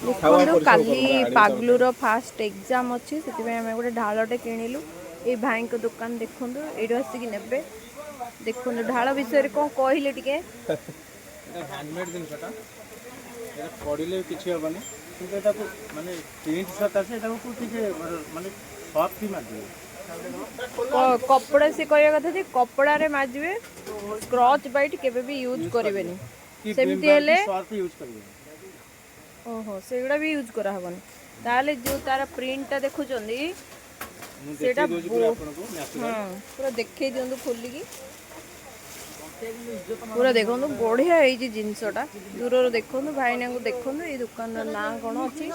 देखो काली पागलूर fast exam अच्छी से आम गोटे ढालटे किणिलु ये भाई को दुकान देखु ये आसिक ने देखो ढाल विषय कौन कहले टे हैंडमेड जिनटा पड़े किसी हेनी कि माने प्रिंट सकाशे माने सॉफ्ट ही मार कपड़ा से कहवा कथा कपड़ा रे माजबे स्क्रच बाइट केबे भी यूज करेनि सेमती हेले ओहो सेगुड़ा भी यूज करा हबन ताले जो तार प्रिंट ता देखुचंदी सेटा पूरा देखे दियंतु खोलिकी पूरा देखो बढ़िया है जिनसटा दूर देखो भाई को देखो ये दुकान ना कौन अच्छी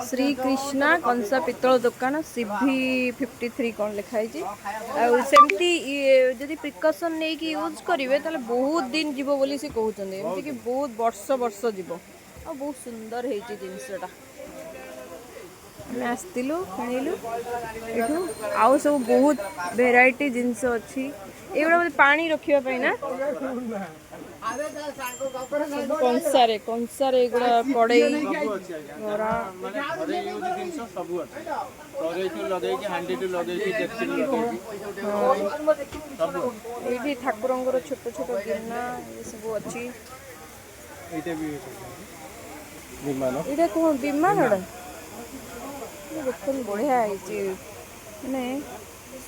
श्री कृष्णा कंसा पितल दुकान CV53 कौन लिखाई सेमती जदि प्रिकसन नहीं कि यूज करेंगे ताले बहुत दिन जीव बोली से कहते एमती कि बहुत वर्ष वर्ष जीव आ बहुत सुंदर है जिनसटा आसलु किणिलु ये आउ सब बहुत भेराइटी जिनस अच्छी एगुड़ा बोले पानी रखापी ना कंसारे एगुड़ा कड़े ये ठाकुर छोट छोट गिरना ये सब अच्छी ये कौन विमान देख बढ़िया है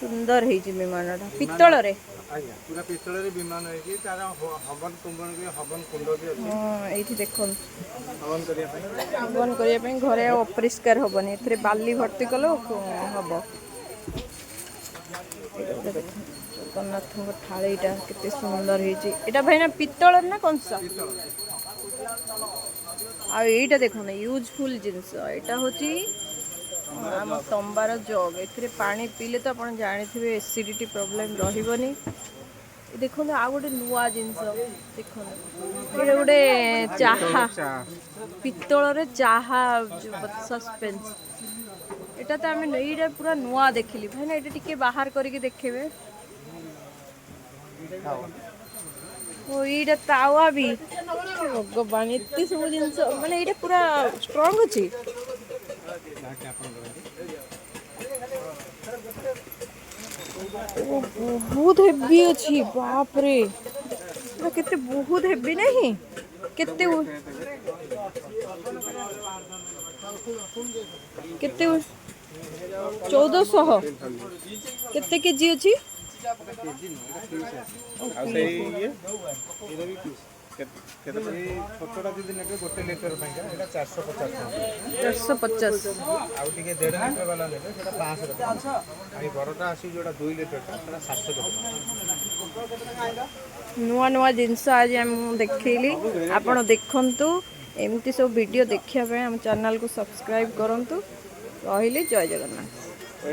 सुंदर है विमान पितल रे पूरा पितल रे विमान है तार हवन कुंभन के हवन कुंड भी अछि हां एठी देखन हवन करिया पे घरे अपरिष्कार हबनी एथरे बाली भर्ती कलो हबो जगन्नाथ को थाळीटा केते सुंदर है एटा भाईना पितल ना कंसा आ एटा देखो यूजफुल जिंस एटा होची आम तंबार जग ए पानी पीले तो आप जानी एसिडिटी प्रोब्लेम रही देखो आ गोटे नुआ जिनस देखो ये गोटे चाहा पितल चाहा सस्पेंस एटा तो आम ये पूरा नुआ देखिली भाई ना ये टिके बाहर करके देखेबे ओ ये तावा भी भगवान एत सब जिनस माने ये पूरा स्ट्रांग अच्छी बहुत हेवी अच्छी बाप रे केते बहुत हेवी नहीं केते केते 1400 केते केजी अच्छी छोटा दीदी ने गोटे लीटर 450 450 आउ टिके 1.5 लीटर वाला ने 500 आई बड़टा आसी जोटा 2 लीटर 700 नुआ नुआ जिनस आज हम देखली आपण देखंतु एमती सब वीडियो देखिया पे हम चैनल को सब्सक्राइब करंतु रहिले जय जगन्नाथ।